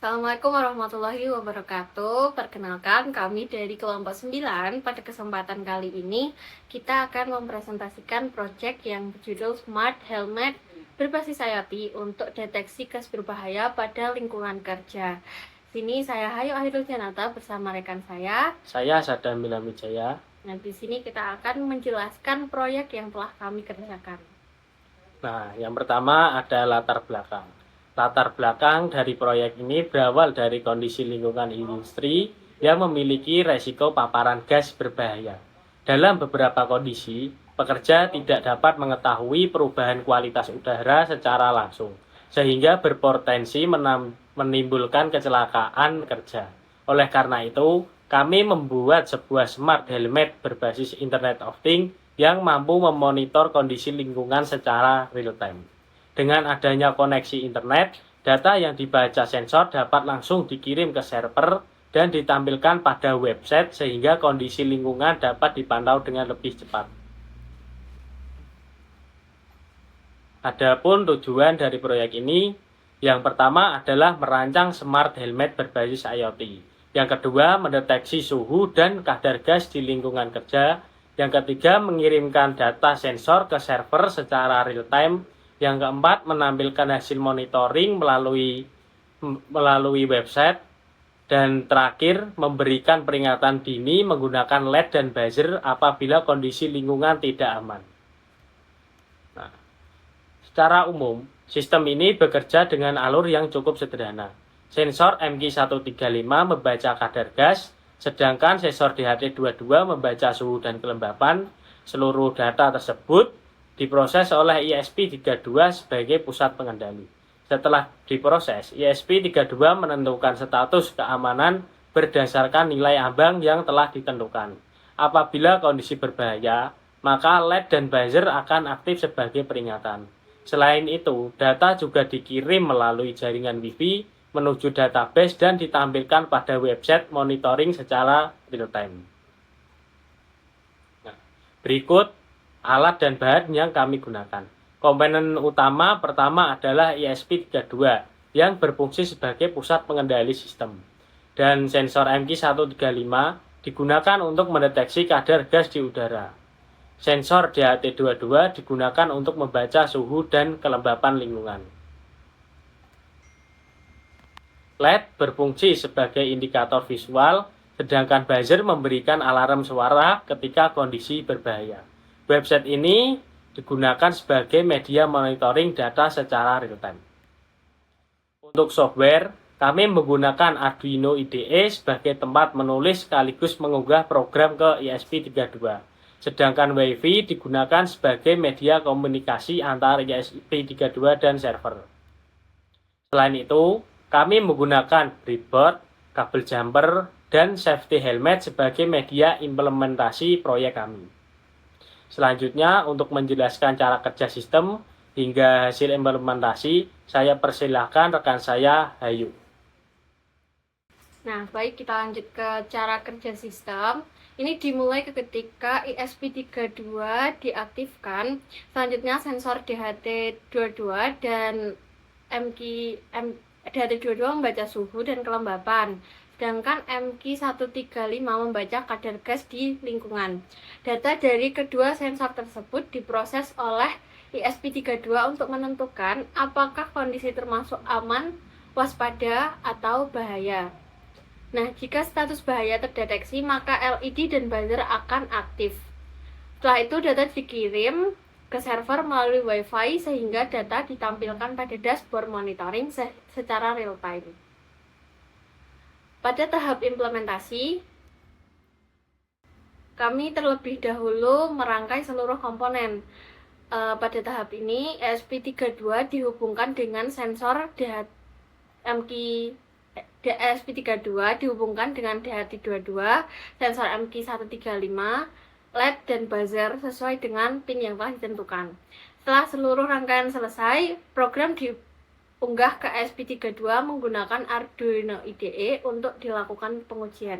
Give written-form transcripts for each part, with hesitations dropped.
Assalamualaikum warahmatullahi wabarakatuh. Perkenalkan, kami dari kelompok 9. Pada kesempatan kali ini, kita akan mempresentasikan proyek yang berjudul Smart Helmet berbasis IoT untuk deteksi gas berbahaya pada lingkungan kerja. Sini saya Hayu Ahirul Janata bersama rekan saya. Saya Sadam Milamijaya. Nah, di sini kita akan menjelaskan proyek yang telah kami kerjakan. Nah, yang pertama ada latar belakang. Latar belakang dari proyek ini berawal dari kondisi lingkungan industri yang memiliki resiko paparan gas berbahaya. Dalam beberapa kondisi, pekerja tidak dapat mengetahui perubahan kualitas udara secara langsung, sehingga berpotensi menimbulkan kecelakaan kerja. Oleh karena itu, kami membuat sebuah smart helmet berbasis Internet of Things yang mampu memonitor kondisi lingkungan secara real time. Dengan adanya koneksi internet, data yang dibaca sensor dapat langsung dikirim ke server dan ditampilkan pada website sehingga kondisi lingkungan dapat dipantau dengan lebih cepat. Adapun tujuan dari proyek ini, yang pertama adalah merancang smart helmet berbasis IoT. Yang kedua, mendeteksi suhu dan kadar gas di lingkungan kerja. Yang ketiga, mengirimkan data sensor ke server secara real time. Yang keempat, menampilkan hasil monitoring melalui website. Dan terakhir, memberikan peringatan dini menggunakan LED dan buzzer apabila kondisi lingkungan tidak aman. Nah, secara umum, sistem ini bekerja dengan alur yang cukup sederhana. Sensor MQ135 membaca kadar gas, sedangkan sensor DHT22 membaca suhu dan kelembapan. Seluruh data tersebut diproses oleh ISP32 sebagai pusat pengendali. Setelah diproses, ISP32 menentukan status keamanan berdasarkan nilai ambang yang telah ditentukan. Apabila kondisi berbahaya, maka LED dan buzzer akan aktif sebagai peringatan. Selain itu, data juga dikirim melalui jaringan Wi-Fi menuju database dan ditampilkan pada website monitoring secara real time. Nah, berikut alat dan bahan yang kami gunakan. Komponen utama pertama adalah ISP32 yang berfungsi sebagai pusat pengendali sistem. Dan sensor MQ135 digunakan untuk mendeteksi kadar gas di udara. Sensor DHT22 digunakan untuk membaca suhu dan kelembapan lingkungan. LED berfungsi sebagai indikator visual, sedangkan buzzer memberikan alarm suara ketika kondisi berbahaya. Website ini digunakan sebagai media monitoring data secara real time. Untuk software, kami menggunakan Arduino IDE sebagai tempat menulis sekaligus mengunggah program ke ISP32. Sedangkan Wi-Fi digunakan sebagai media komunikasi antara ISP32 dan server. Selain itu, kami menggunakan breadboard, kabel jumper, dan safety helmet sebagai media implementasi proyek kami. Selanjutnya, untuk menjelaskan cara kerja sistem hingga hasil implementasi, saya persilahkan rekan saya, Hayu. Nah, baik, kita lanjut ke cara kerja sistem. Ini dimulai ketika ISP32 diaktifkan. Selanjutnya sensor DHT22 dan DHT22 membaca suhu dan kelembapan. Sedangkan MQ135 membaca kadar gas di lingkungan. Data dari kedua sensor tersebut diproses oleh ISP32 untuk menentukan apakah kondisi termasuk aman, waspada, atau bahaya. Nah, jika status bahaya terdeteksi, maka LED dan buzzer akan aktif. Setelah itu, data dikirim ke server melalui Wi-Fi sehingga data ditampilkan pada dashboard monitoring secara real time. Pada tahap implementasi, kami terlebih dahulu merangkai seluruh komponen. Pada tahap ini, ESP32 dihubungkan dengan sensor ESP32 dihubungkan dengan DHT22, sensor MQ135, LED, dan buzzer sesuai dengan pin yang telah ditentukan. Setelah seluruh rangkaian selesai, program diunggah ke ESP32 menggunakan Arduino IDE untuk dilakukan pengujian.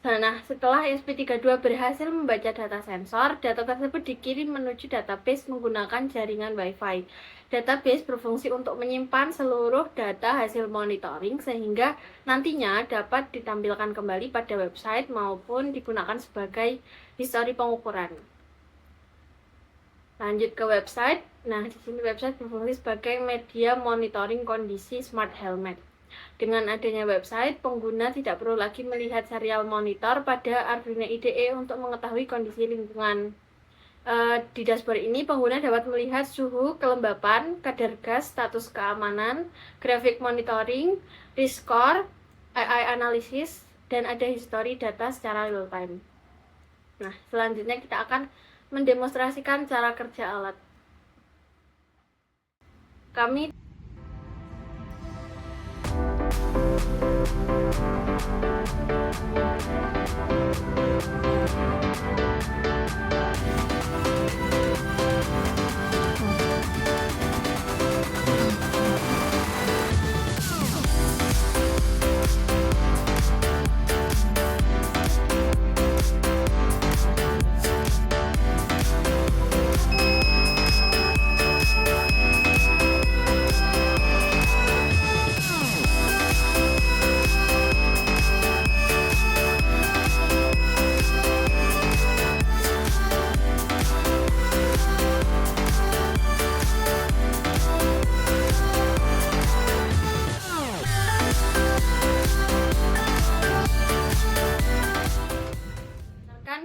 Nah, setelah ESP32 berhasil membaca data sensor, data tersebut dikirim menuju database menggunakan jaringan Wi-Fi. Database berfungsi untuk menyimpan seluruh data hasil monitoring sehingga nantinya dapat ditampilkan kembali pada website maupun digunakan sebagai histori pengukuran. Lanjut ke website. Nah, di sini website berfungsi sebagai media monitoring kondisi smart helmet. Dengan adanya website, pengguna tidak perlu lagi melihat serial monitor pada Arduino IDE untuk mengetahui kondisi lingkungan. Di dashboard ini, pengguna dapat melihat suhu, kelembapan, kadar gas, status keamanan, grafik monitoring, risk score, AI analysis, dan ada histori data secara real time. Nah, selanjutnya kita akan mendemonstrasikan cara kerja alat. Kami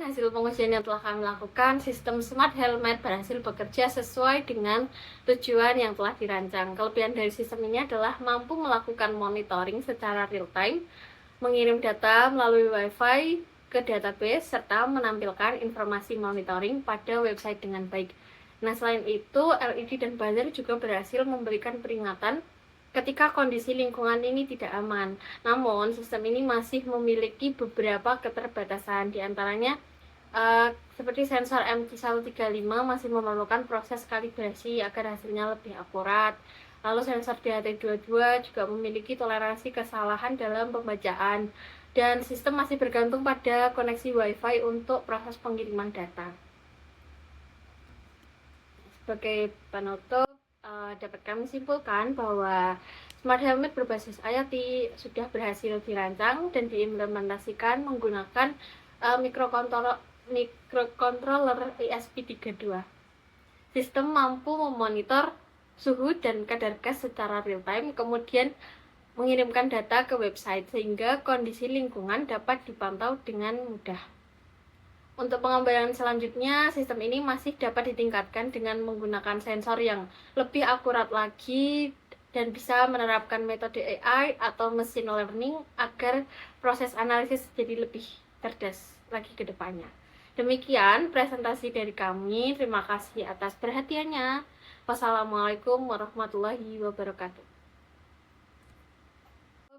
hasil pengujian yang telah kami lakukan, sistem smart helmet berhasil bekerja sesuai dengan tujuan yang telah dirancang. Kelebihan dari sistem ini adalah mampu melakukan monitoring secara real time, mengirim data melalui Wi-Fi ke database, serta menampilkan informasi monitoring pada website dengan baik. Nah, selain itu, LED dan buzzer juga berhasil memberikan peringatan ketika kondisi lingkungan ini tidak aman. Namun, sistem ini masih memiliki beberapa keterbatasan, diantaranya seperti sensor MQ135 masih memerlukan proses kalibrasi agar hasilnya lebih akurat. Lalu sensor DHT22 juga memiliki toleransi kesalahan dalam pembacaan, dan sistem masih bergantung pada koneksi Wi-Fi untuk proses pengiriman data. Sebagai penutup, dapat kami simpulkan bahwa smart helmet berbasis IoT sudah berhasil dirancang dan diimplementasikan menggunakan microcontroller ESP32. Sistem mampu memonitor suhu dan kadar gas secara real time, kemudian mengirimkan data ke website sehingga kondisi lingkungan dapat dipantau dengan mudah. Untuk pengembangan selanjutnya, sistem ini masih dapat ditingkatkan dengan menggunakan sensor yang lebih akurat lagi dan bisa menerapkan metode AI atau machine learning agar proses analisis jadi lebih cerdas lagi ke depannya. Demikian presentasi dari kami. Terima kasih atas perhatiannya. Wassalamualaikum warahmatullahi wabarakatuh.